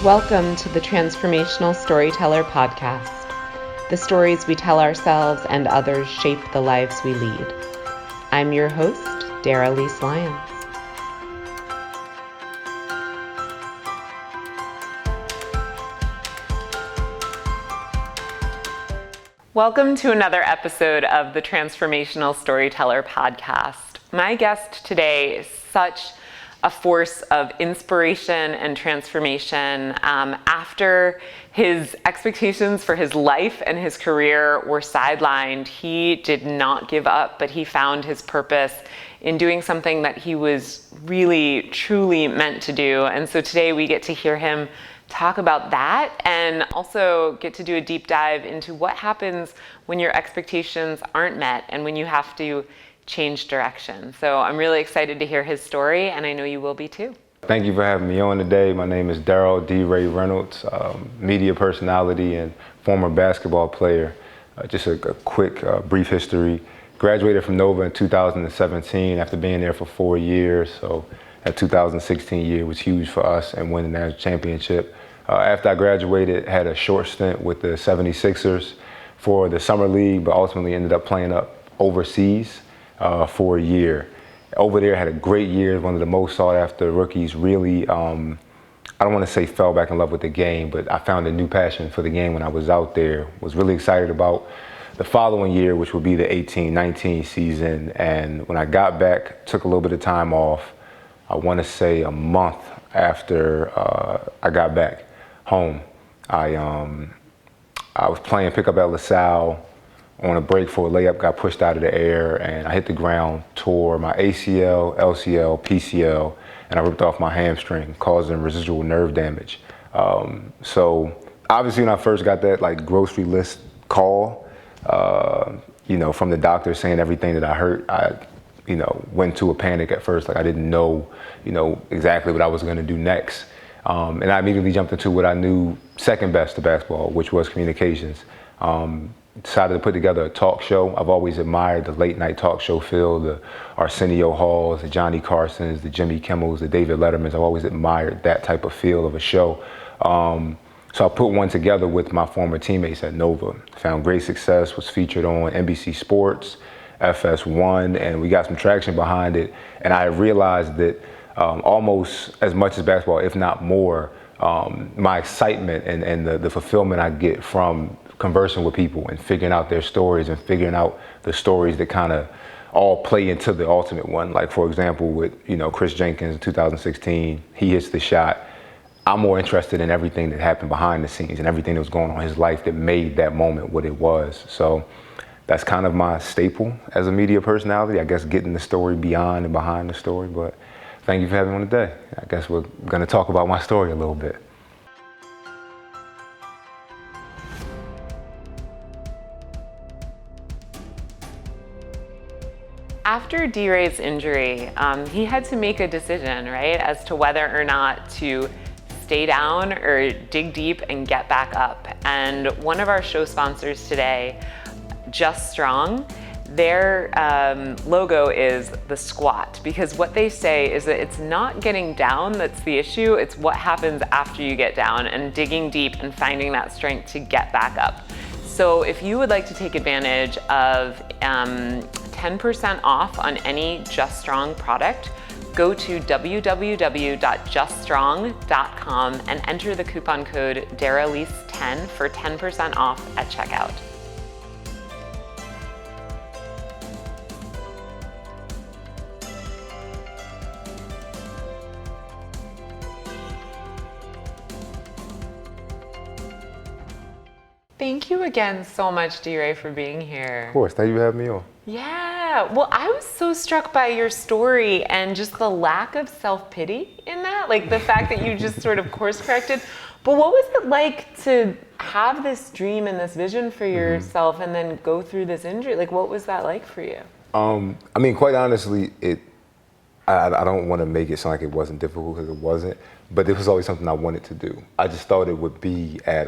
Welcome to the Transformational Storyteller Podcast. The stories we tell ourselves and others shape the lives we lead. I'm your host, Daralyse Lyons. Welcome to another episode of the Transformational Storyteller Podcast. My guest today is such a force of inspiration and transformation. After his expectations for his life and his career were sidelined, he did not give up, but he found his purpose in doing something that he was really, truly meant to do. And so today we get to hear him talk about that and also get to do a deep dive into what happens when your expectations aren't met and when you have to change direction. So I'm really excited to hear his story, and I know you will be too. Thank you for having me on today. My name is D.Rey Reynolds, media personality and former basketball player. Just a quick, brief history. Graduated from Nova in 2017 after being there for 4 years. So that 2016 year was huge for us and winning the national championship. After I graduated, had a short stint with the 76ers for the summer league, but ultimately ended up playing up overseas for a year. Over there, had a great year, one of the most sought after rookies. Really, I don't want to say fell back in love with the game, but I found a new passion for the game when I was out there. Was really excited about the following year, which would be the 18-19 season. And when I got back, took a little bit of time off. I want to say a month after I got back home. I was playing pickup at LaSalle on a break for a layup, got pushed out of the air, and I hit the ground, tore my ACL, LCL, PCL, and I ripped off my hamstring, causing residual nerve damage. So obviously when I first got that grocery list call, from the doctor saying everything that I hurt, I went to a panic at first. I didn't know, exactly what I was going to do next. And I immediately jumped into what I knew second best to basketball, which was communications. Decided to put together a talk show. I've always admired the late night talk show field, the Arsenio Halls, the Johnny Carsons, the Jimmy Kimmels, the David Lettermans. I've always admired that type of feel of a show. So I put one together with my former teammates at Nova. Found great success, was featured on NBC Sports, FS1, and we got some traction behind it. And I realized that almost as much as basketball, if not more, my excitement and the fulfillment I get from conversing with people and figuring out their stories and figuring out the stories that kind of all play into the ultimate one. Like, for example, with Chris Jenkins in 2016, he hits the shot. I'm more interested in everything that happened behind the scenes and everything that was going on in his life that made that moment what it was. So that's kind of my staple as a media personality, I guess, getting the story beyond and behind the story. But thank you for having me on today. I guess we're going to talk about my story a little bit. After D.Rey's injury, he had to make a decision, right, as to whether or not to stay down or dig deep and get back up. And one of our show sponsors today, Just Strong, their logo is the squat, because what they say is that it's not getting down that's the issue, it's what happens after you get down and digging deep and finding that strength to get back up. So if you would like to take advantage of 10% off on any Just Strong product, go to www.juststrong.com and enter the coupon code Daralyse10 for 10% off at checkout. Thank you again so much, D.Rey, for being here. Of course, thank you for having me on. Yeah, well, I was so struck by your story and just the lack of self-pity in that, the fact that you just sort of course corrected. But what was it like to have this dream and this vision for yourself and then go through this injury? What was that like for you? Quite honestly, I don't want to make it sound like it wasn't difficult, because it wasn't, but it was always something I wanted to do. I just thought it would be at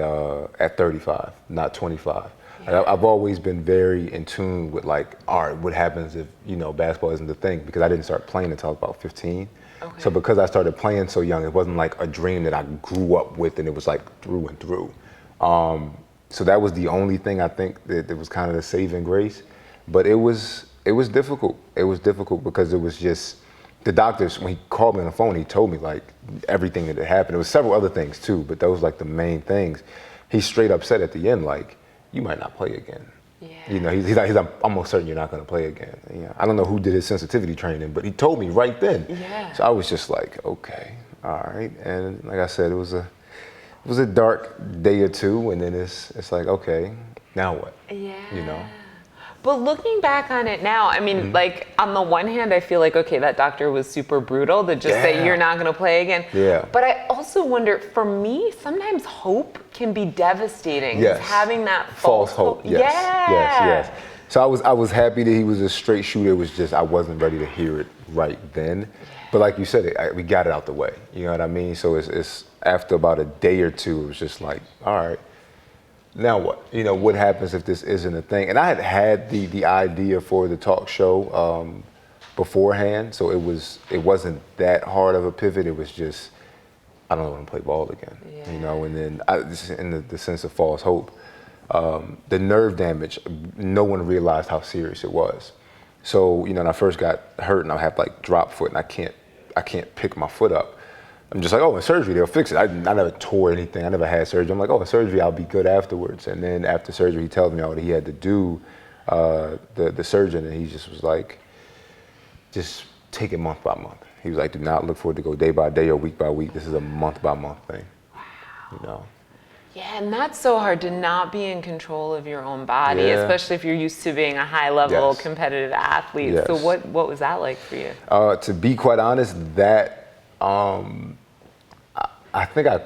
35, not 25. Yeah. I've always been very in tune with all right, what happens if basketball isn't the thing, because I didn't start playing until I was about 15. Okay. So because I started playing so young, it wasn't like a dream that I grew up with and it was like through and through. So that was the only thing I think that was kind of the saving grace. But it was difficult. It was difficult because it was just, the doctors, when he called me on the phone, he told me like everything that had happened. There was several other things too, but those like the main things. He straight up said at the end, like, you might not play again. Yeah. You know, he's like, I'm almost certain you're not going to play again. You know, I don't know who did his sensitivity training, but he told me right then. Yeah. So I was just like, okay, all right. And like I said, it was a dark day or two, and then it's like, okay, now what? Yeah. You know. But looking back on it now, I mean, like, on the one hand, I feel like, okay, that doctor was super brutal to just say you're not going to play again. Yeah. But I also wonder, for me, sometimes hope can be devastating. Yes. Having that False hope. Yes. Yeah. Yes. So I was happy that he was a straight shooter. It was just I wasn't ready to hear it right then. But like you said, we got it out the way. You know what I mean? So it's after about a day or two, it was just like, all right. Now what? You know, what happens if this isn't a thing? And I had the idea for the talk show beforehand, so it wasn't that hard of a pivot. It was just, I don't want to play ball again, you know. And then just in the sense of false hope, the nerve damage, no one realized how serious it was. So, you know, when I first got hurt and I had like drop foot and I can't pick my foot up. I'm just like, oh, in surgery, they'll fix it. I never tore anything. I never had surgery. I'm like, oh, in surgery, I'll be good afterwards. And then after surgery, he tells me all that he had to do, the surgeon, and he just was like, just take it month by month. He was like, do not look for it to go day by day or week by week. This is a month by month thing. Wow. You know? Yeah, and that's so hard to not be in control of your own body, Yeah. especially if you're used to being a high-level Yes. competitive athlete. Yes. So what was that like for you? To be quite honest, that I think I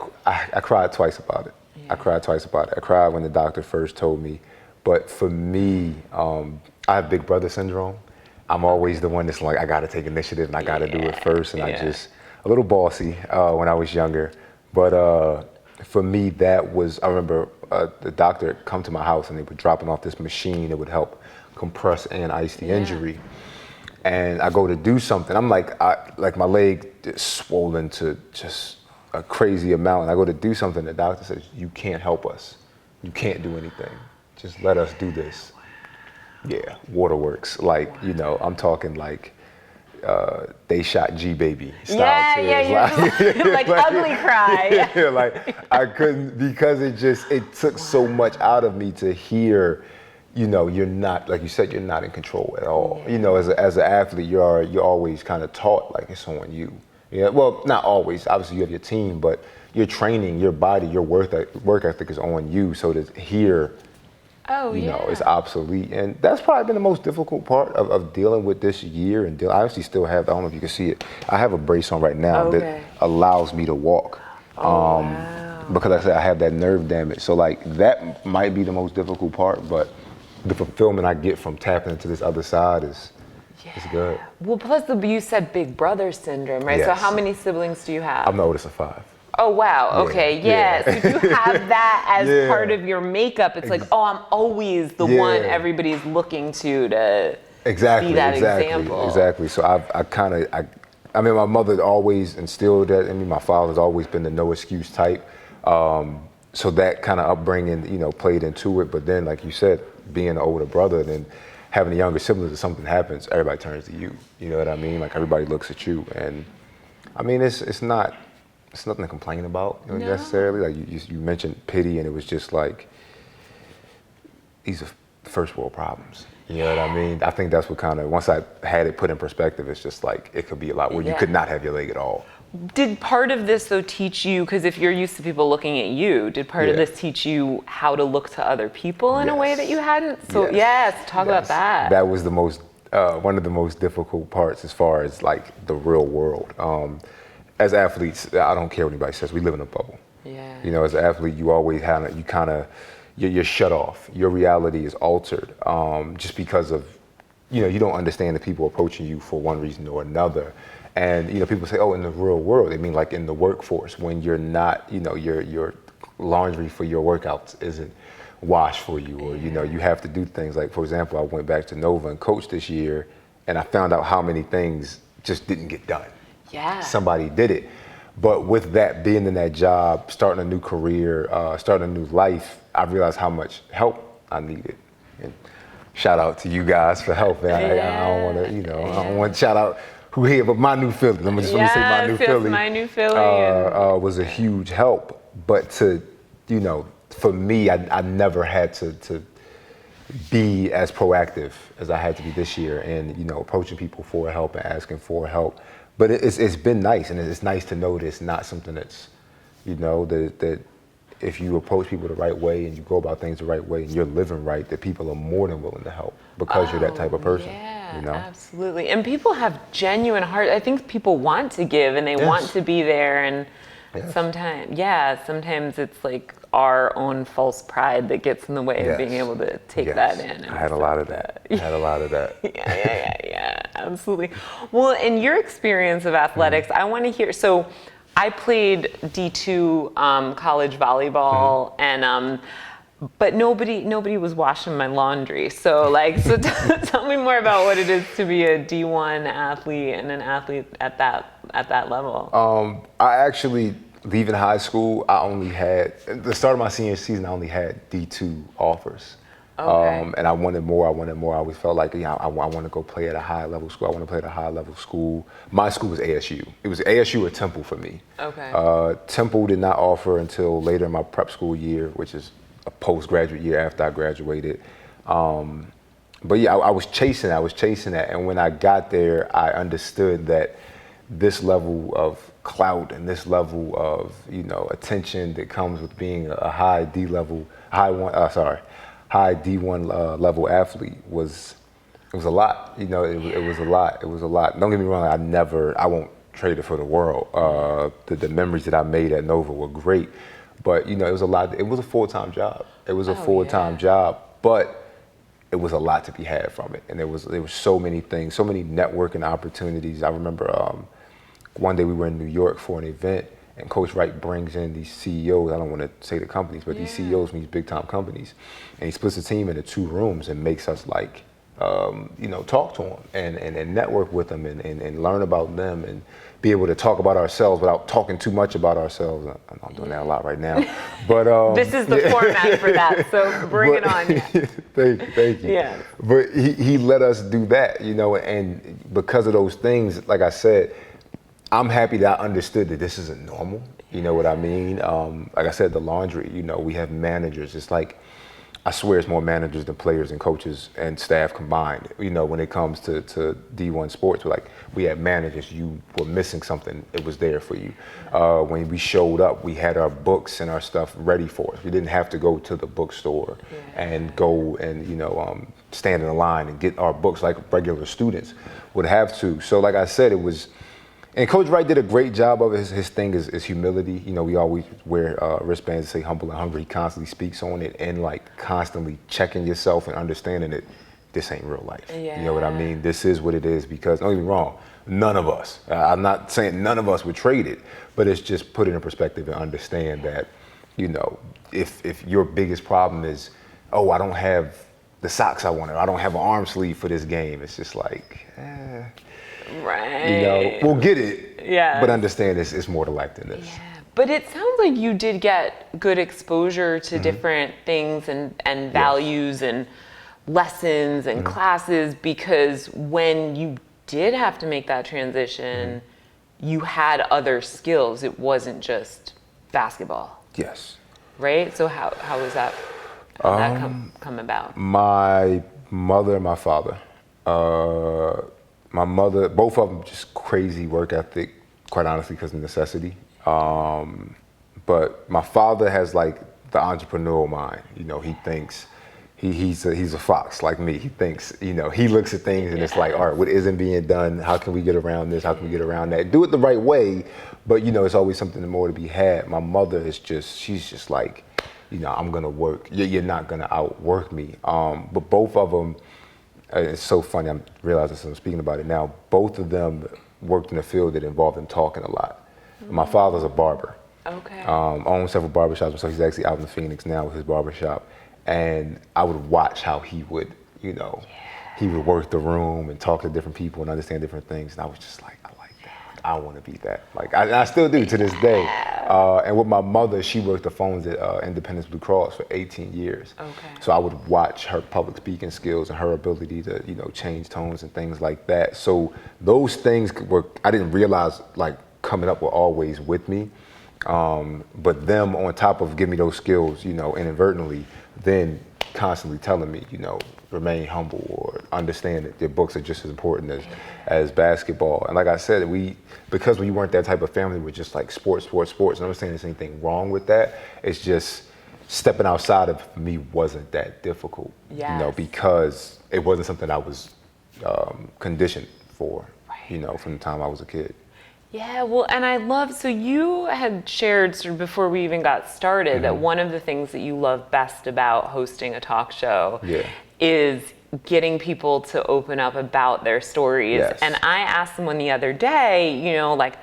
cried twice about it. Yeah. I cried twice about it. I cried when the doctor first told me. But for me, I have big brother syndrome. I'm always the one that's like, I got to take initiative and I got to do it first. And I just, a little bossy when I was younger. But for me, that was, I remember the doctor had come to my house and they were dropping off this machine that would help compress and ice the injury. And I go to do something. I'm like, my leg is swollen to just a crazy amount. And I go to do something. The doctor says, you can't help us. You can't do anything. Just let us do this. Yeah, waterworks. Like, you know, I'm talking like They Shot G Baby style tears. Like ugly cry. Yeah, like I couldn't, because it took so much out of me to hear, you know, you're not, like you said, you're not in control at all. You know, as an athlete, you're always kind of taught like it's on you. Yeah, well, not always. Obviously, you have your team, but your training, your body, your work ethic is on you. So to hear, you know, it's obsolete, and that's probably been the most difficult part of dealing with this year. And I actually still have, I don't know if you can see it, I have a brace on right now that allows me to walk. Because like I said, I have that nerve damage. So like that might be the most difficult part, but the fulfillment I get from tapping into this other side is good. Well, plus you said big brother syndrome, right? Yes. So how many siblings do you have? I'm the oldest of 5. Oh, wow. Okay. Yeah. So if you have that as part of your makeup, it's like, oh, I'm always the one everybody's looking to be that example. Exactly. So I mean, my mother always instilled that in me. My father's always been the no excuse type. So that kind of upbringing, you know, played into it. But then, like you said, being an older brother, then having a younger sibling, if something happens, everybody turns to you. You know what I mean? Like everybody looks at you. And I mean, it's nothing to complain about, you know, necessarily. Like you mentioned pity, and it was just like, these are first world problems. You know what I mean? I think that's what kind of, once I had it put in perspective, it's just like, it could be a lot where you could not have your leg at all. Did part of this though teach you, because if you're used to people looking at you, did part of this teach you how to look to other people in a way that you hadn't? So talk about that. That was the most, one of the most difficult parts as far as like the real world. As athletes, I don't care what anybody says, we live in a bubble. Yeah. You know, as an athlete, you always have, you're shut off. Your reality is altered just because of, you know, you don't understand the people approaching you for one reason or another. And, you know, people say, oh, in the real world, they mean like in the workforce, when you're not, you know, your laundry for your workouts isn't washed for you, or, you know, you have to do things like, for example, I went back to Nova and coached this year, and I found out how many things just didn't get done. somebody did it. But with that, being in that job, starting a new career, starting a new life, I realized how much help I needed. And shout out to you guys for helping. I don't want to, I don't want to shout out who here, but my new Philly. Let me say my new Philly. My new Philly was a huge help. But to, for me, I never had to be as proactive as I had to be this year, and approaching people for help and asking for help. But it's been nice, and it's nice to know that it's not something that's, that if you approach people the right way and you go about things the right way and you're living right, that people are more than willing to help because you're that type of person. Yeah, absolutely. And people have genuine heart. I think people want to give and they want to be there, and sometimes it's like our own false pride that gets in the way of being able to take that in. I had a lot of that. Yeah, absolutely. Well, in your experience of athletics, I want to hear, so I played D2 college volleyball, and but nobody was washing my laundry. So tell me more about what it is to be a D1 athlete and an athlete at that level. I actually, leaving high school, I only had, at the start of my senior season, I only had D2 offers. Okay. And I wanted more. I always felt like, I want to go play at a high level school. I want to play at a high level school. My school was ASU. It was ASU or Temple for me. Okay. Temple did not offer until later in my prep school year, which is a postgraduate year after I graduated. But yeah, I was chasing that. And when I got there, I understood that this level of clout and this level of, attention that comes with being a high D1 level athlete was a lot. It was a lot. Don't get me wrong, I won't trade it for the world. The memories that I made at Nova were great, but it was a lot. It was a full-time job. Job, but it was a lot to be had from it. And there was so many things, so many networking opportunities. I remember one day we were in New York for an event, and Coach Wright brings in these CEOs. I don't want to say the companies, but these CEOs from these big time companies, and he splits the team into 2 rooms and makes us talk to them and network with them and learn about them and be able to talk about ourselves without talking too much about ourselves. I'm doing that a lot right now, but this is the format for that. So bring it on. Thank you. Yeah. But he let us do that, and because of those things, like I said, I'm happy that I understood that this isn't normal. You know what I mean? Like I said, the laundry, we have managers. It's like, I swear it's more managers than players and coaches and staff combined. When it comes to D1 sports, we had managers. You were missing something, it was there for you. When we showed up, we had our books and our stuff ready for us. We didn't have to go to the bookstore and go and, stand in a line and get our books like regular students would have to. So like I said, it was, and Coach Wright did a great job of it. His thing is humility. We always wear wristbands that say humble and hungry. He constantly speaks on it, and constantly checking yourself and understanding that this ain't real life. Yeah. You know what I mean? This is what it is, because don't get me wrong, none of us, I'm not saying none of us would trade it, but it's just put it in perspective and understand that, if your biggest problem is, I don't have the socks I wanted, I don't have an arm sleeve for this game, it's just right. We'll get it. Yeah. But understand it's more to life than this. Yeah. But it sounds like you did get good exposure to different things and values and lessons and classes, because when you did have to make that transition, you had other skills. It wasn't just basketball. Yes. Right? So how was that? How did that come about? My mother and my father. My mother, both of them, just crazy work ethic, quite honestly, because of necessity. But my father has the entrepreneurial mind. He thinks he's a fox like me. He thinks, he looks at things and it's like, all right, what isn't being done? How can we get around this? How can we get around that? Do it the right way, but it's always something more to be had. My mother is she's just like, I'm gonna work. You're not gonna outwork me. But both of them. It's so funny, I'm realizing as I'm speaking about it now, both of them worked in a field that involved them talking a lot. My father's a barber. Okay. Owns several barbershops, so he's actually out in Phoenix now with his barbershop. And I would watch how he would, he would work the room and talk to different people and understand different things. And I was just like, I like that. I want to be that. Like I still do to this day. And with my mother, she worked the phones at Independence Blue Cross for 18 years. Okay. So I would watch her public speaking skills and her ability to, change tones and things like that. So those things I didn't realize like coming up were always with me. But them on top of giving me those skills, inadvertently, then constantly telling me, remain humble or understand that their books are just as important as basketball. And like I said, because we weren't that type of family, we're just like sports. And I'm not saying there's anything wrong with that. It's just stepping outside of me wasn't that difficult, because it wasn't something I was conditioned for, from the time I was a kid. Yeah, well, and I love, so you had shared sort of before we even got started that one of the things that you love best about hosting a talk show is getting people to open up about their stories. Yes. And I asked someone the other day, like,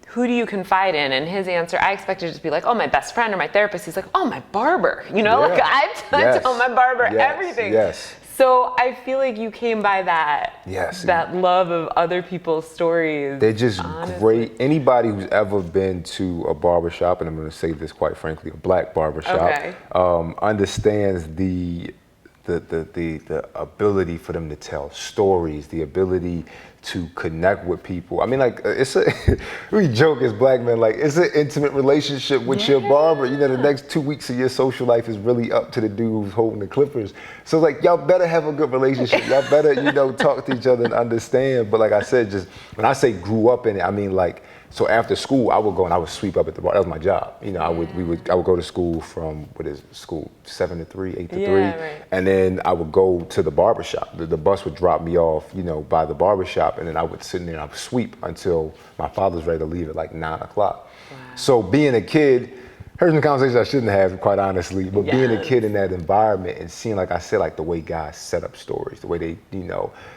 who do you confide in? And his answer, I expected it to be like, oh, my best friend or my therapist. He's like, oh, my barber. Like I tell my barber everything. Yes. So I feel like you came by that, that love of other people's stories. They're just great. Anybody who's ever been to a barbershop, and I'm going to say this quite frankly, a black barbershop, understands the ability for them to tell stories, the ability to connect with people. I mean, like, we joke as black men, like, it's an intimate relationship with your barber. The next 2 weeks of your social life is really up to the dude who's holding the clippers. So, like, y'all better have a good relationship. Y'all better, talk to each other and understand. But like I said, just when I say grew up in it, I mean, like, so after school, I would go and I would sweep up at the bar. That was my job. I would go to school from 7 to 3, 8 to 3, and then I would go to the barbershop. The bus would drop me off, by the barbershop, and then I would sit in there and I would sweep until my father was ready to leave at like 9 o'clock. Wow. So being a kid, heard some conversations I shouldn't have, quite honestly, but being a kid in that environment and seeing, like I said, like the way guys set up stories, the way they,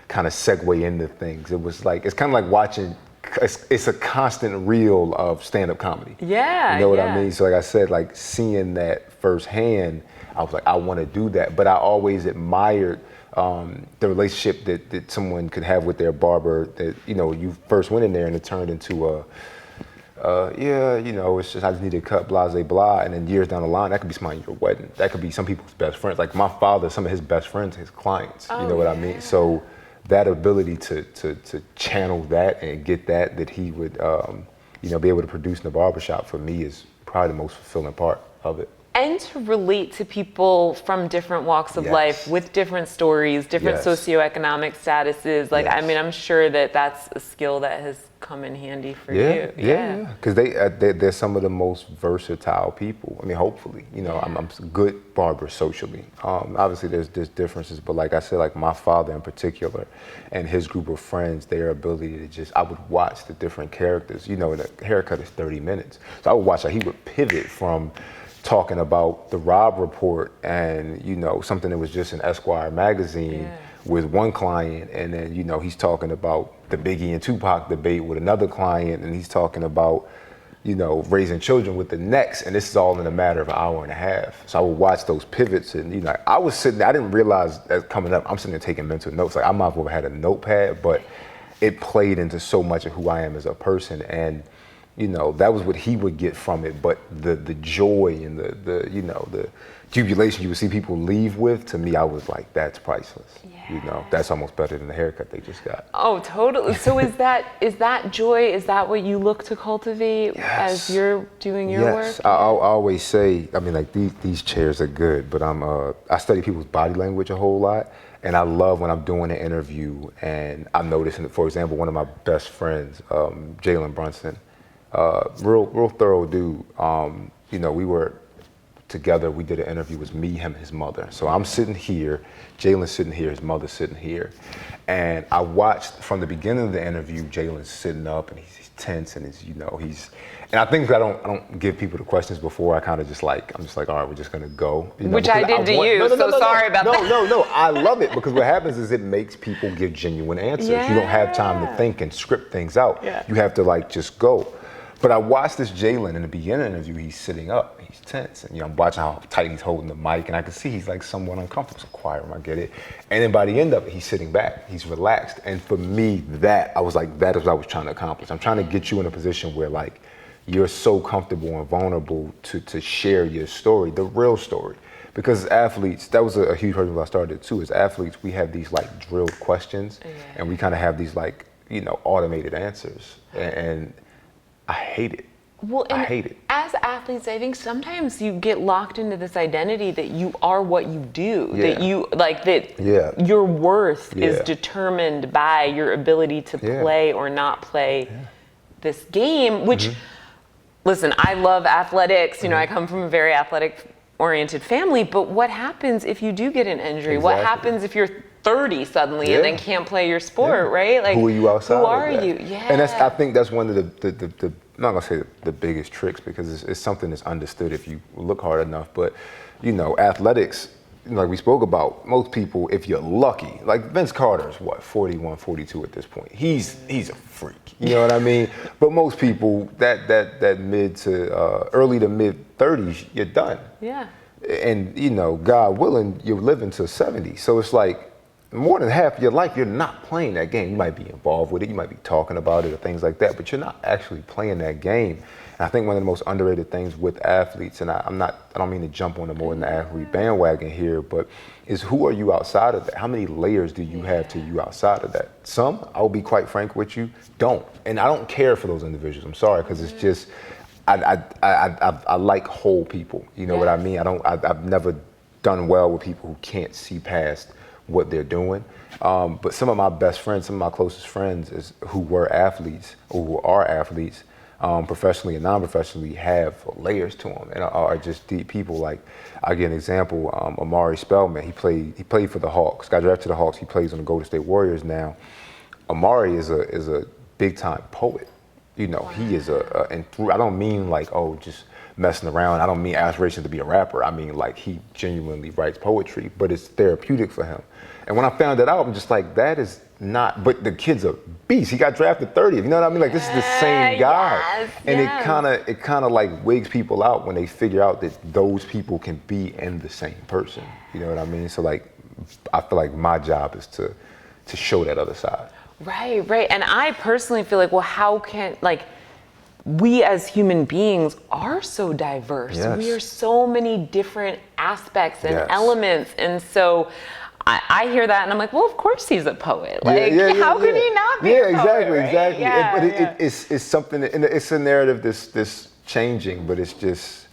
kind of segue into things. It was like, it's kind of like watching. It's a constant reel of stand-up comedy. Yeah. You know what I mean? So like I said, like seeing that firsthand, I was like, I want to do that. But I always admired the relationship that someone could have with their barber, that, you first went in there and it turned into it's just, I just need a cut, blah, blah, blah. And then years down the line, that could be somebody at your wedding. That could be some people's best friends. Like my father, some of his best friends, his clients, you know what I mean? So that ability to channel that and get that he would, be able to produce in the barbershop, for me is probably the most fulfilling part of it. And to relate to people from different walks of life with different stories, different socioeconomic statuses. Like, I mean, I'm sure that that's a skill that has come in handy for you. Yeah. Because they're some of the most versatile people. I mean, hopefully, I'm a good barber socially. Obviously, there's differences, but like I said, like my father in particular and his group of friends, their ability to I would watch the different characters. And a haircut is 30 minutes. So I would watch how he would pivot from talking about the Rob Report and, something that was just in Esquire magazine with one client, and then, he's talking about the Biggie and Tupac debate with another client, and he's talking about, raising children with the next, and this is all in a matter of an hour and a half. So I would watch those pivots, and, I was sitting there, I didn't realize that coming up, I'm sitting there taking mental notes. Like, I might as well have had a notepad, but it played into so much of who I am as a person, and that was what he would get from it. But the joy and the jubilation you would see people leave with, to me, I was like, that's priceless. That's almost better than the haircut they just got. Oh, totally. So is that joy, is that what you look to cultivate as you're doing your work? Yes, I always say, I mean, like these chairs are good, but I study people's body language a whole lot. And I love when I'm doing an interview and I'm noticing, for example, one of my best friends, Jalen Brunson, real thorough dude. We were together. We did an interview. It was me, him, his mother. So I'm sitting here, Jalen's sitting here, his mother's sitting here, and I watched from the beginning of the interview. Jalen's sitting up and he's tense and he's. And I think I don't give people the questions before. I kind of I'm just like, all right, we're just gonna go. Which I did to you. Sorry about that. No. I love it because what happens is it makes people give genuine answers. You don't have time to think and script things out. You have to just go. But I watched this Jalen in the beginning interview. He's sitting up, he's tense, and I'm watching how tight he's holding the mic, and I can see he's like somewhat uncomfortable. It's a quiet room, I get it. And then by the end of it, he's sitting back, he's relaxed. And for me, I was like, that is what I was trying to accomplish. I'm trying to get you in a position where like you're so comfortable and vulnerable to share your story, the real story. Because as athletes, that was a huge reason why I started too. As athletes, we have these like drilled questions, and we kind of have these like automated answers, and I hate it. Well, I hate it. As athletes, I think sometimes you get locked into this identity that you are what you do, that you like that your worth is determined by your ability to play or not play this game, which, listen, I love athletics. I come from a very athletic oriented family, but what happens if you do get an injury? What happens if you're 30 suddenly and then can't play your sport, right? Like, who are you outside? Who are of that? you? Yeah. And I think that's one of the I'm not gonna say the biggest tricks, because it's something that's understood if you look hard enough. But athletics, like we spoke about, most people, if you're lucky, like Vince Carter's 41, 42 at this point. He's a freak. You know what I mean? But most people, that mid to early to mid 30s, you're done. Yeah. And God willing, you're living to 70. So it's like more than half of your life, you're not playing that game. You might be involved with it, you might be talking about it or things like that, but you're not actually playing that game. And I think one of the most underrated things with athletes, and I don't mean to jump on the more than the athlete bandwagon here, but is who are you outside of that? How many layers do you have to you outside of that? Some, I will be quite frank with you, don't. And I don't care for those individuals. I'm sorry, because it's just, I like whole people. You know what I mean? I've never done well with people who can't see past what they're doing. But some of my best friends, some of my closest friends who were athletes or who are athletes, professionally and non-professionally, have layers to them and are just deep people. Like, I give an example, Amari Spellman, he played for the Hawks, got drafted to the Hawks, he plays on the Golden State Warriors now. Amari is a big time poet. He is and I don't mean like, just messing around. I don't mean aspirations to be a rapper. I mean like he genuinely writes poetry, but it's therapeutic for him. And when I found that out, I'm just like, that is not, but the kid's a beast. He got drafted 30th. You know what I mean? Like, this is the same guy. And it kind of like wigs people out when they figure out that those people can be in the same person. You know what I mean? So like, I feel like my job is to show that other side. Right. And I personally feel like, well, how can, like, we as human beings are so diverse. Yes. We are so many different aspects and elements. And so I hear that and I'm like, well, of course he's a poet. Like, how could he not be a poet? Exactly. Yeah, It's something, and it's a narrative that's changing, but it's just,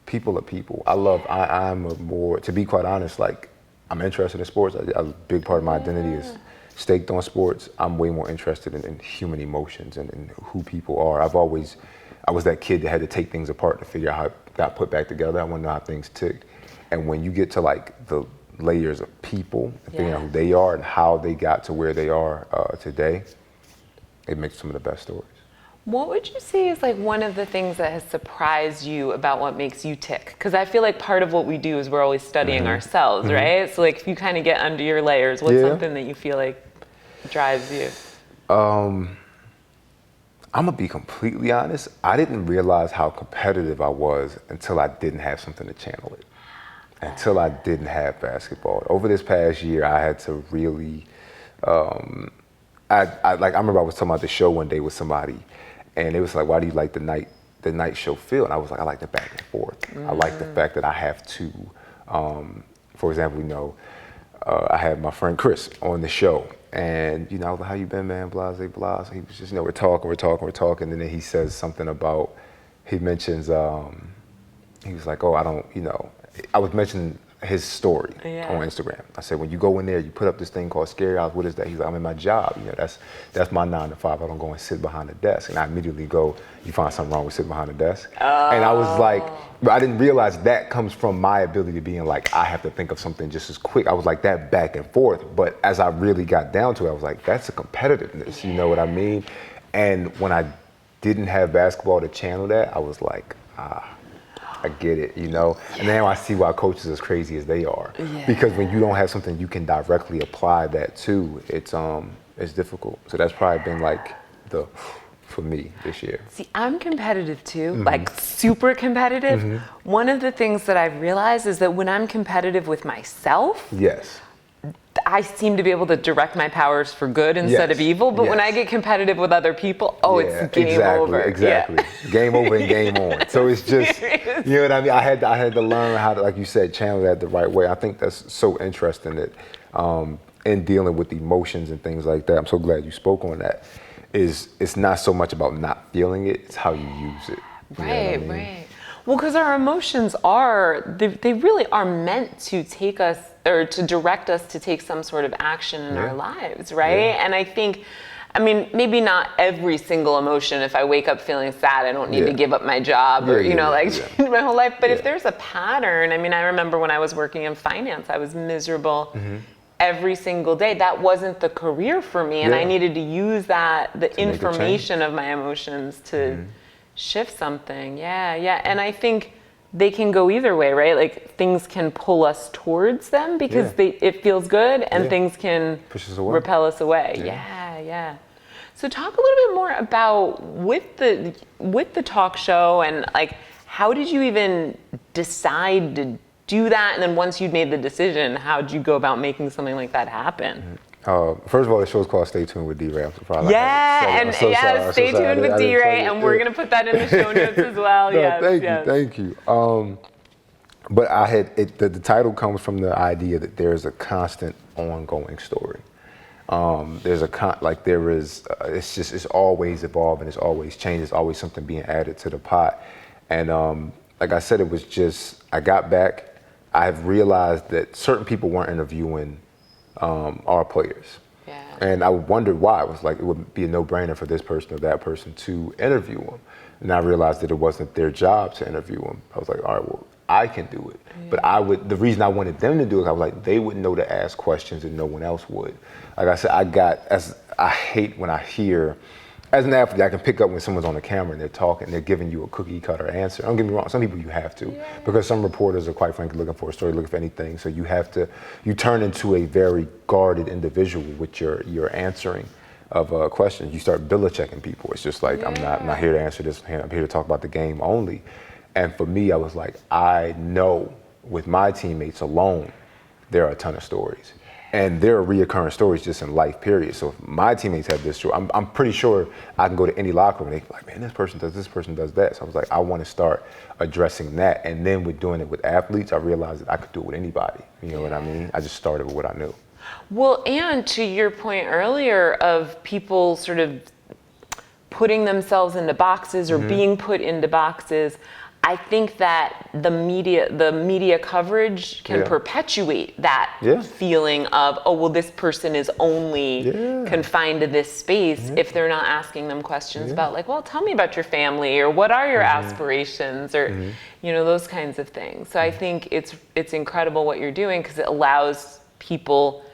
people are people. I'm more, to be quite honest, like, I'm interested in sports. A big part of my identity is staked on sports. I'm way more interested in human emotions and who people are. I was that kid that had to take things apart to figure out how it got put back together. I want to know how things ticked. And when you get to like the layers of people and figuring out who they are and how they got to where they are today, it makes some of the best stories. What would you say is like one of the things that has surprised you about what makes you tick? Because I feel like part of what we do is we're always studying ourselves, right? So like if you kind of get under your layers, what's something that you feel like drives you? I'm gonna be completely honest. I didn't realize how competitive I was until I didn't have something to channel it. Until I didn't have basketball. Over this past year, I had to really, I remember I was talking about the show one day with somebody, and it was like, why do you like the night show feel? And I was like, I like the back and forth. I like the fact that I have to, for example, I had my friend Chris on the show, and I was like, how you been, man? Blah, blah, blah. So he was just, we're talking, and then he says something about, he mentions, he was like, I was mentioning his story on Instagram. I said, when you go in there, you put up this thing called Scary Hours. What is that? He's like, I'm in my job. That's my 9 to 5. I don't go and sit behind the desk. And I immediately go, you find something wrong with sitting behind the desk? And I was like, but I didn't realize that comes from my ability to being like, I have to think of something just as quick. I was like that back and forth. But as I really got down to it, I was like, that's a competitiveness. You know what I mean? And when I didn't have basketball to channel that, I was like, I get it, And now I see why coaches are as crazy as they are. Because when you don't have something you can directly apply that to, it's difficult. So that's probably been like the for me this year. See, I'm competitive too, like super competitive. One of the things that I've realized is that when I'm competitive with myself, Yes. I seem to be able to direct my powers for good instead of evil. But when I get competitive with other people, it's game over. Exactly. Yeah. Game over and game on. So it's just, you know what I mean? I had to learn how to, like you said, channel that the right way. I think that's so interesting that in dealing with emotions and things like that, I'm so glad you spoke on that, it's not so much about not feeling it, it's how you use it. Right, right. Well, because our emotions they really are meant to take us, or to direct us to take some sort of action in our lives, right? Yeah. And I think, I mean, maybe not every single emotion. If I wake up feeling sad, I don't need to give up my job or, change my whole life. But if there's a pattern, I mean, I remember when I was working in finance, I was miserable every single day. That wasn't the career for me. And I needed to use the information of my emotions to shift something. Yeah. And I think they can go either way, right? Like things can pull us towards them because it feels good, and things can push us away, repel us away. Yeah. So talk a little bit more about with the talk show, and like, how did you even decide to do that? And then once you'd made the decision, how did you go about making something like that happen? First of all, the show's called Stay Tuned with D.Rey. I'm surprised. Stay tuned with D.Rey, and we're gonna put that in the show notes as well. Thank you. But the title comes from the idea that there's a constant, ongoing story. It's always evolving, it's always changing, it's always something being added to the pot. And like I said, it was just, I got back, I've realized that certain people weren't interviewing our players. And I wondered why. It was like, it would be a no-brainer for this person or that person to interview them. And I realized that it wasn't their job to interview them. I was like, all right, well, I can do it. But the reason I wanted them to do it, I was like, they wouldn't know to ask questions and no one else would. Like I said, I hate when I hear, as an athlete, I can pick up when someone's on the camera and they're talking, they're giving you a cookie cutter answer. Don't get me wrong, some people you have to, because some reporters are quite frankly looking for a story, looking for anything. So you turn into a very guarded individual with your answering of questions. You start Belichicking people. It's just like, I'm not here to answer this, I'm here to talk about the game only. And for me, I was like, I know with my teammates alone, there are a ton of stories. And there are reoccurring stories just in life, period. So if my teammates have this story, I'm pretty sure I can go to any locker room and they're like, man, this person does that. So I was like, I want to start addressing that. And then with doing it with athletes, I realized that I could do it with anybody. You know what I mean? I just started with what I knew. Well, and to your point earlier of people sort of putting themselves into boxes or being put into boxes, I think that the media coverage can perpetuate that feeling of, oh, well, this person is only confined to this space if they're not asking them questions about, like, well, tell me about your family, or what are your aspirations, or those kinds of things. So I think it's incredible what you're doing, because it allows people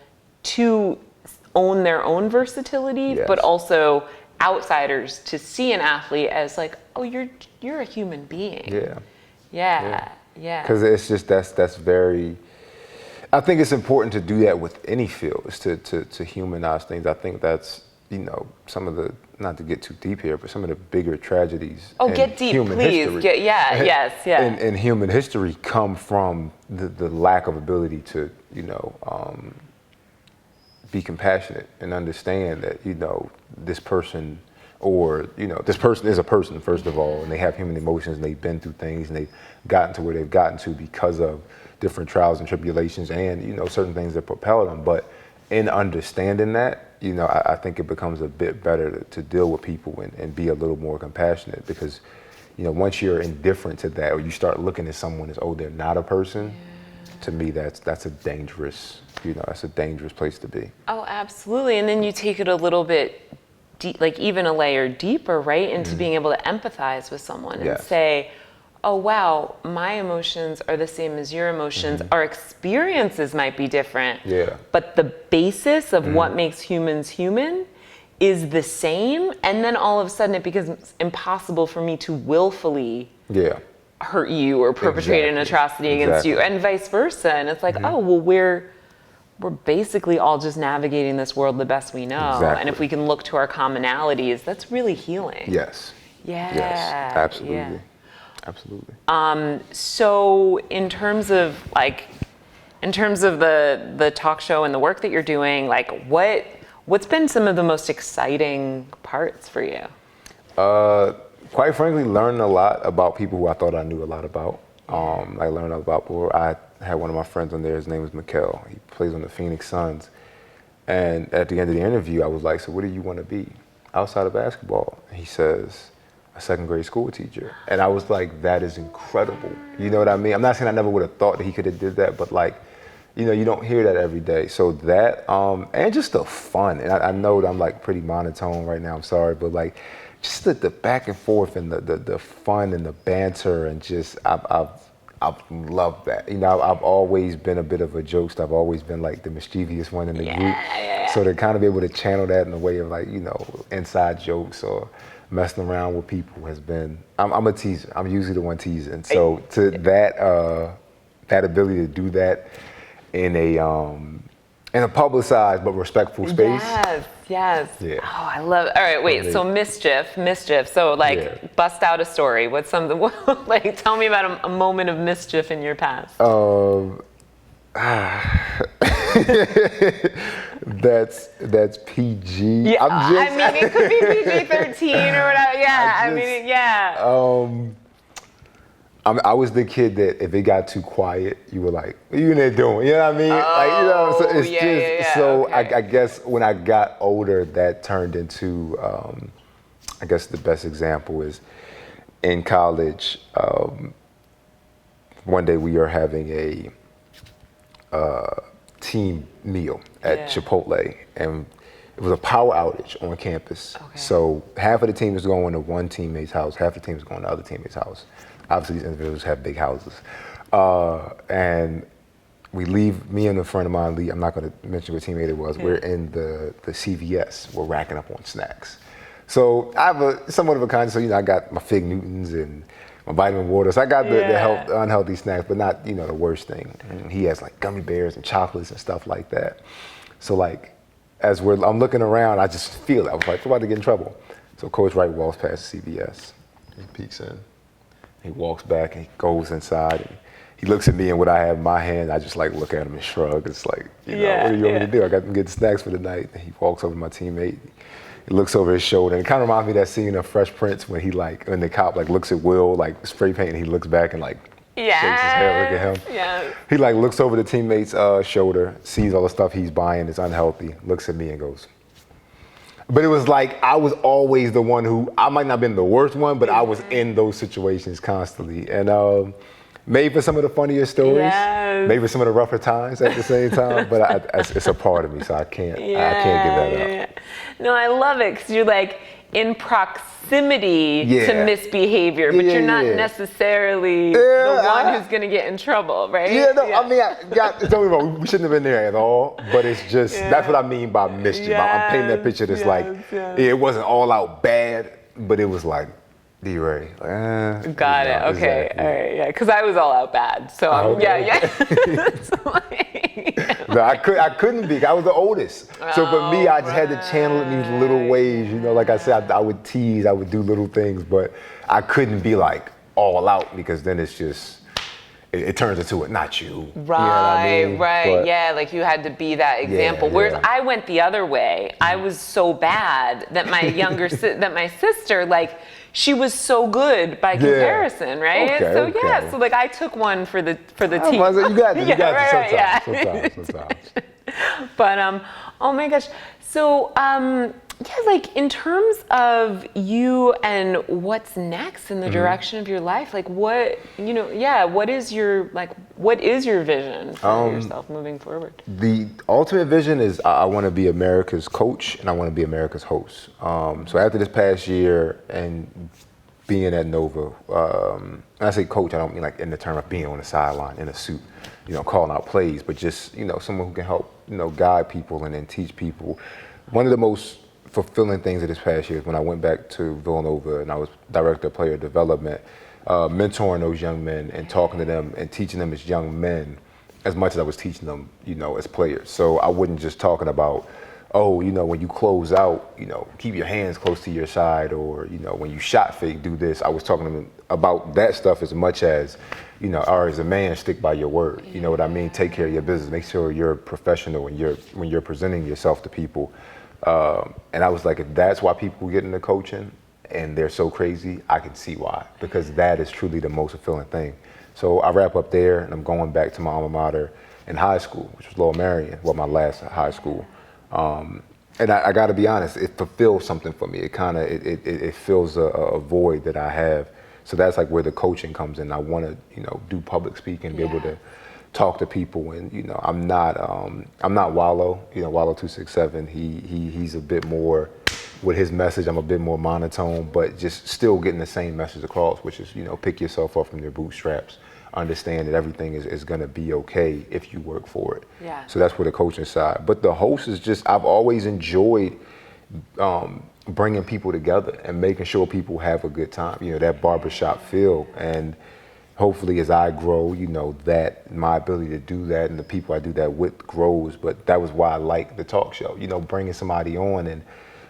to own their own versatility, but also outsiders to see an athlete as like, oh, you're a human being. Yeah. Because it's just that's very. I think it's important to do that with any field, is to humanize things. I think that's some of the, not to get too deep here, but some of the bigger tragedies. Oh, get deep, please. In human history, come from the lack of ability to be compassionate and understand that this person, or this person is a person, first of all, and they have human emotions, and they've been through things, and they've gotten to where they've gotten to because of different trials and tribulations, and certain things that propel them. But in understanding that, I think it becomes a bit better to deal with people and be a little more compassionate, because once you're indifferent to that, or you start looking at someone as, oh, they're not a person, to me that's a dangerous that's a dangerous place to be. Oh, absolutely. And then you take it a little bit deep, like even a layer deeper, right, into being able to empathize with someone and say, oh, wow, my emotions are the same as your emotions. Our experiences might be different, but the basis of what makes humans human is the same. And then all of a sudden it becomes impossible for me to willfully hurt you or perpetrate an atrocity against you, and vice versa. And it's like, oh, well, we're basically all just navigating this world the best we know. Exactly. And if we can look to our commonalities, that's really healing. Yes. Yeah. Yes. Absolutely. Yeah. Absolutely. So in terms of the talk show and the work that you're doing, like what's been some of the most exciting parts for you? Quite frankly, learning a lot about people who I thought I knew a lot about. I learned about people. I had one of my friends on there, his name was Mikkel. He plays on the Phoenix Suns. And at the end of the interview, I was like, so what do you want to be outside of basketball? And he says, a second grade school teacher. And I was like, that is incredible. You know what I mean? I'm not saying I never would have thought that he could have did that, but like, you know, you don't hear that every day. So that, and just the fun. And I know that I'm like pretty monotone right now, I'm sorry, but like, just the back and forth and the fun and the banter and just, I've loved that. You know, I've always been a bit of a jokester. I've always been like the mischievous one in the group. So to kind of be able to channel that in a way of like, you know, inside jokes or messing around with people has been, I'm a teaser. I'm usually the one teasing. So to that ability to do that in a publicized but respectful space. Yes. Yeah. Oh, I love it. All right, wait. So mischief. So like, bust out a story. What's something? Like, tell me about a moment of mischief in your past. That's PG. Yeah, I mean, it could be PG-13 or whatever. Yeah, I was the kid that if it got too quiet, you were like, what are you in there doing? You know what I mean? Like, you know, so it's okay. I guess when I got older, that turned into, I guess the best example is in college, one day we are having a team meal at Chipotle, and it was a power outage on campus. Okay. So half of the team was going to one teammate's house, half the team was going to other teammate's house. Obviously, these individuals have big houses. And we leave, me and a friend of mine leave, I'm not gonna mention what teammate it was, we're in the CVS, we're racking up on snacks. So I have somewhat of a conscience, so you know, I got my Fig Newtons and my vitamin water, so I got the unhealthy snacks, but not, you know, the worst thing. And he has like gummy bears and chocolates and stuff like that. So like, as I'm looking around, I just feel it. I was like, we're about to get in trouble. So Coach Wright walks past CVS, he peeks in. He walks back and he goes inside and he looks at me and what I have in my hand, I just like look at him and shrug. It's like, you know, what do you want me to do? I got them getting snacks for the night. And he walks over to my teammate. He looks over his shoulder and it kind of reminds me of that scene of Fresh Prince when when the cop like looks at Will, like spray paint, and he looks back and like shakes his head, look at him. Yeah. He like looks over the teammate's shoulder, sees all the stuff he's buying is unhealthy, looks at me and goes. But it was like, I was always the one who, I might not have been the worst one, but I was in those situations constantly. And maybe for some of the funnier stories, maybe some of the rougher times at the same time, but it's a part of me, so I can't give that up. No, I love it, because you're like in proximity to misbehavior, but you're not necessarily the one who's gonna get in trouble, right? I mean, don't get me wrong, we shouldn't have been there at all, but it's just, that's what I mean by mischief. I'm painting that picture that's like, it wasn't all out bad, but it was like, D.Rey. Got it, okay, all right, because I was all out bad, so No, I couldn't be. I was the oldest. So for me, I just had to channel it in these little ways. You know, like I said, I would tease, I would do little things, but I couldn't be like all out because then it's just, it turns into it, not you. Right, you know what I mean? But, like you had to be that example. Whereas I went the other way. I was so bad that my that my sister, like, she was so good by comparison, right? So like I took one for the team. You got it sometimes. But oh my gosh. So like in terms of you and what's next in the direction of your life, like what is your vision for yourself moving forward? The ultimate vision is I want to be America's coach and I want to be America's host. So after this past year and being at Nova, when I say coach, I don't mean like in the term of being on the sideline in a suit, you know, calling out plays, but just, you know, someone who can help, you know, guide people and then teach people. One of the most fulfilling things of this past year is when I went back to Villanova and I was director of player development, mentoring those young men and talking to them and teaching them as young men as much as I was teaching them, as players. So I wasn't just talking about, oh, when you close out, keep your hands close to your side, or, when you shot fake, do this. I was talking to them about that stuff as much as, or as a man, stick by your word. You know what I mean? Take care of your business. Make sure you're professional when you're presenting yourself to people. And I was like, if that's why people get into coaching and they're so crazy, I can see why, because that is truly the most fulfilling thing. So I wrap up there, and I'm going back to my alma mater in high school, which was Lower Marion, my last high school. And I got to be honest, it fulfills something for me. It fills a void that I have. So that's like where the coaching comes in. I want to, do public speaking, be able to talk to people, and I'm not Wallow. Wallow 267. He's a bit more with his message. I'm a bit more monotone, but just still getting the same message across, which is pick yourself up from your bootstraps. Understand that everything is going to be okay if you work for it. Yeah. So that's where the coaching side. But the host is just, I've always enjoyed bringing people together and making sure people have a good time. That barbershop feel. And hopefully as I grow, that my ability to do that and the people I do that with grows. But that was why I like the talk show, bringing somebody on. And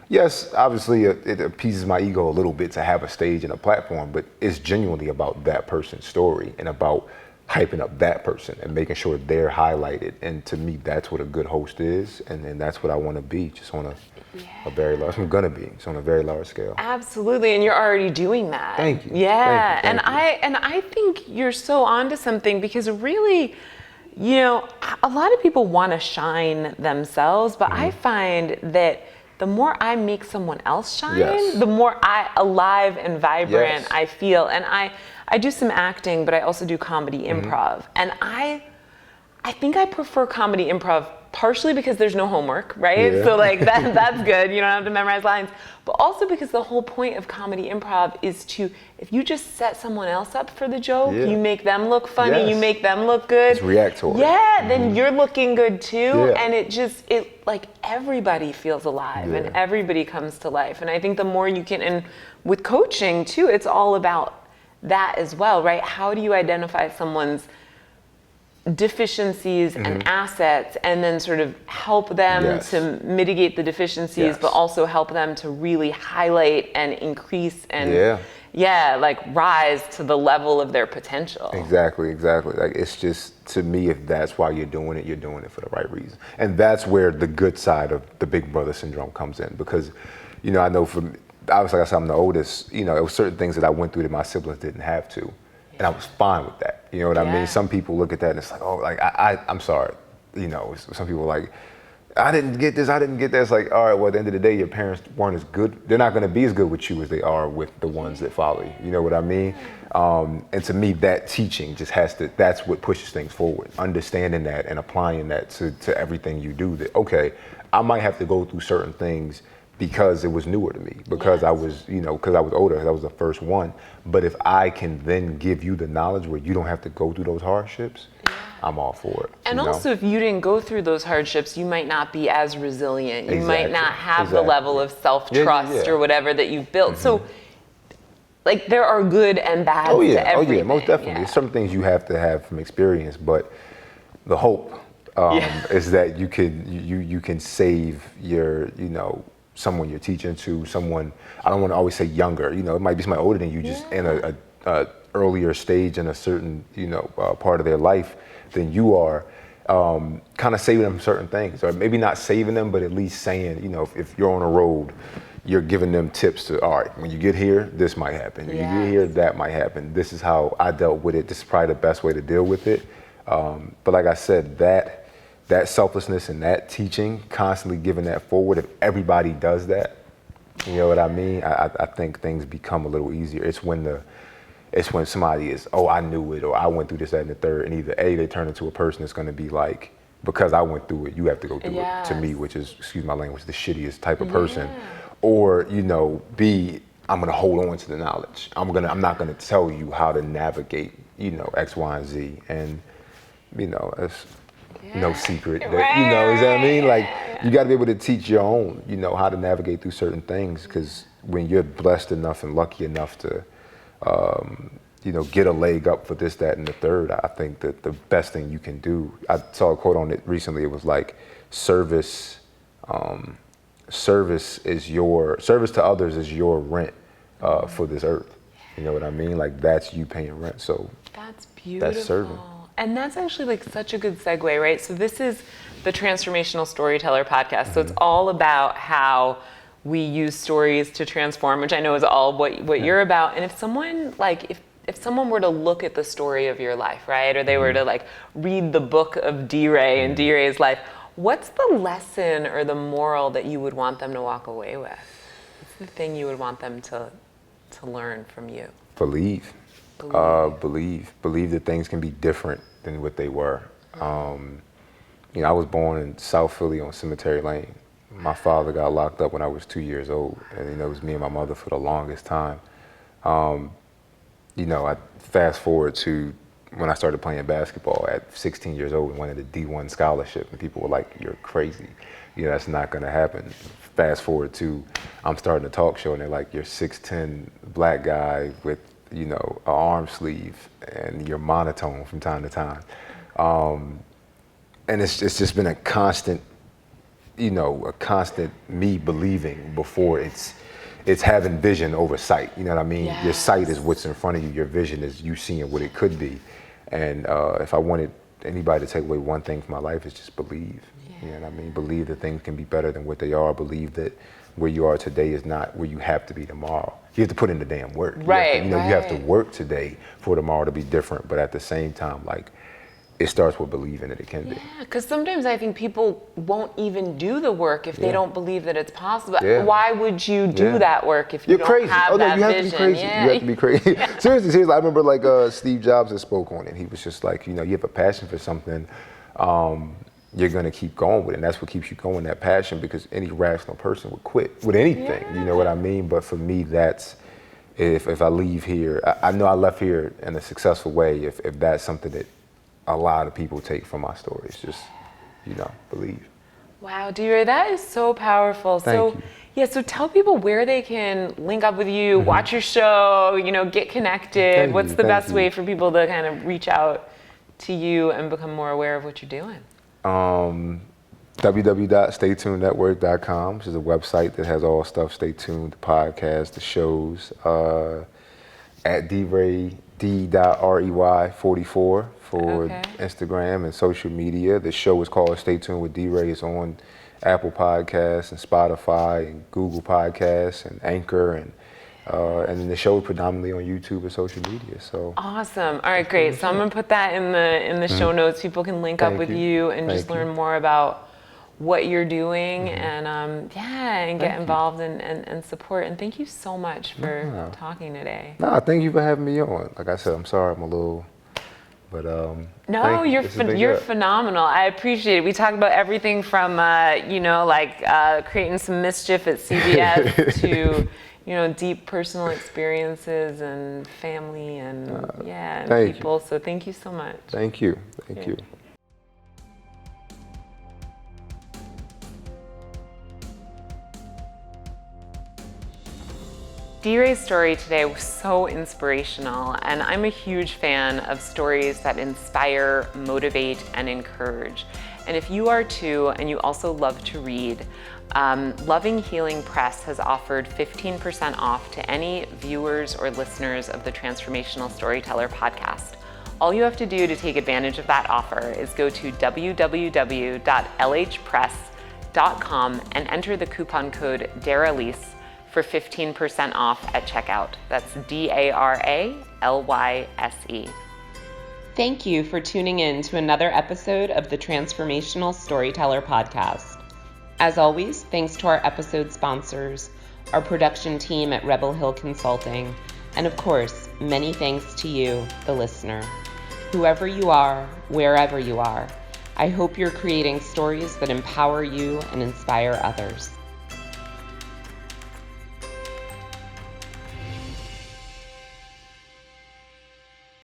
yes, obviously it appeases my ego a little bit to have a stage and a platform, but it's genuinely about that person's story and about hyping up that person and making sure they're highlighted. And to me, that's what a good host is. And that's what I want to be, just on a very large, I'm going to be, so on a very large scale. Absolutely, and you're already doing that. Thank you. Yeah, Thank you. And I think you're so onto something, because really, a lot of people want to shine themselves, but I find that the more I make someone else shine, the more alive and vibrant I feel. And I do some acting, but I also do comedy improv. And I think I prefer comedy improv partially because there's no homework, right? Yeah. So like that's good. You don't have to memorize lines. But also because the whole point of comedy improv is to, if you just set someone else up for the joke, you make them look funny, you make them look good. It's reactory. Yeah, then you're looking good too. Yeah. And it like everybody feels alive and everybody comes to life. And I think the more you can, and with coaching too, it's all about that as well, right? How do you identify someone's deficiencies and assets, and then sort of help them to mitigate the deficiencies, but also help them to really highlight and increase and like rise to the level of their potential. Exactly. Like, it's just, to me, if that's why you're doing it for the right reason. And that's where the good side of the big brother syndrome comes in, because, I know from, obviously, like I said, I'm the oldest, it was certain things that I went through that my siblings didn't have to. And I was fine with that. You know what I mean? Some people look at that and it's like, oh, like, I'm sorry. Some people are like, I didn't get this. It's like, all right, well, at the end of the day, your parents weren't as good. They're not going to be as good with you as they are with the ones that follow you. You know what I mean? And to me, that teaching just that's what pushes things forward. Understanding that and applying that to everything you do. That, okay, I might have to go through certain things because it was newer to me, because I was, because I was older, because I was the first one. But if I can then give you the knowledge where you don't have to go through those hardships, I'm all for it. And also, if you didn't go through those hardships, you might not be as resilient. You might not have the level of self-trust or whatever that you've built. So, like, there are good and bad to everything. Oh yeah, most definitely. There's some things you have to have from experience, but the hope is that you can save your, someone you're teaching to, someone, I don't want to always say younger, it might be somebody older than you, just in a earlier stage in a certain, part of their life than you are, kind of saving them certain things, or maybe not saving them, but at least saying, if you're on a road, you're giving them tips to, all right, when you get here, this might happen. When you get here, that might happen. This is how I dealt with it. This is probably the best way to deal with it. But like I said, that selflessness and that teaching, constantly giving that forward, if everybody does that, you know what I mean? I think things become a little easier. It's when somebody is, oh, I knew it, or I went through this, that, and the third, and either A, they turn into a person that's gonna be like, because I went through it, you have to go through it, to me, which is, excuse my language, the shittiest type of person. Or, B, I'm gonna hold on to the knowledge. I'm not gonna tell you how to navigate, X, Y, and Z. And, it's no secret that, is that I mean? Like, you gotta be able to teach your own, how to navigate through certain things, because when you're blessed enough and lucky enough to get a leg up for this, that, and the third. I think that the best thing you can do, I saw a quote on it recently, it was like service to others is your rent for this earth. You know what I mean? Like that's you paying rent. So that's beautiful. That's serving. And that's actually like such a good segue, right? So this is the Transformational Storyteller podcast. So it's all about how we use stories to transform, which I know is all what you're about. And if someone if someone were to look at the story of your life, right? Or they were to like read the book of D.Rey and D.Rey's life, what's the lesson or the moral that you would want them to walk away with? What's the thing you would want them to learn from you? Believe that things can be different than what they were. I was born in South Philly on Cemetery Lane. My father got locked up when I was 2 years old, and it was me and my mother for the longest time. I fast forward to when I started playing basketball at 16 years old and wanted a D1 scholarship, and people were like, "You're crazy. That's not going to happen." Fast forward to I'm starting a talk show, and they're like, "You're 6'10" black guy with an arm sleeve, and you're monotone from time to time." And it's just been a constant me believing before it's having vision over sight. You know what I mean? Yes. Your sight is what's in front of you. Your vision is you seeing what it could be. And if I wanted anybody to take away one thing from my life, it's just believe. Yeah. You know what I mean? Believe that things can be better than what they are. Believe that where you are today is not where you have to be tomorrow. You have to put in the damn work. Right. You have to work today for tomorrow to be different. But at the same time, it starts with believing that it can be. Yeah, because sometimes I think people won't even do the work if they don't believe that it's possible. Yeah. Why would you do that work if you You're don't crazy. have that you have vision? to be crazy. Yeah. You have to be crazy. Seriously. I remember Steve Jobs that spoke on it. He was just like, you have a passion for something, you're gonna keep going with it. And that's what keeps you going, that passion, because any rational person would quit with anything. You know what I mean? But for me, that's, if I leave here, I know I left here in a successful way, if that's something that a lot of people take from my story. It's just, believe. Wow, D.Rey, that is so powerful. Thank you. So tell people where they can link up with you, watch your show, get connected. What's the best way for people to kind of reach out to you and become more aware of what you're doing? www.staytunednetwork.com, which is a website that has all stuff. Stay Tuned, the podcast, the shows. At D.Rey, D.Rey 44 for Instagram and social media. The show is called Stay Tuned with D.Rey. It's on Apple Podcasts and Spotify and Google Podcasts and Anchor, and then the show is predominantly on YouTube and social media. So awesome. All right, great. So I'm gonna put that in the show notes. People can link up with you and just learn more about what you're doing and get involved and support. And thank you so much for talking today. No, thank you for having me on. Like I said, I'm sorry I'm a little, but no, you're phenomenal. I appreciate it. We talked about everything from creating some mischief at CBS to deep personal experiences and family and people. So thank you so much. Thank you. Thank you. D.Rey's story today was so inspirational, and I'm a huge fan of stories that inspire, motivate, and encourage. And if you are too, and you also love to read, Loving Healing Press has offered 15% off to any viewers or listeners of the Transformational Storyteller podcast. All you have to do to take advantage of that offer is go to www.lhpress.com and enter the coupon code Daralyse for 15% off at checkout. That's Daralyse. Thank you for tuning in to another episode of the Transformational Storyteller podcast. As always, thanks to our episode sponsors, our production team at Rebel Hill Consulting, and of course, many thanks to you, the listener. Whoever you are, wherever you are, I hope you're creating stories that empower you and inspire others.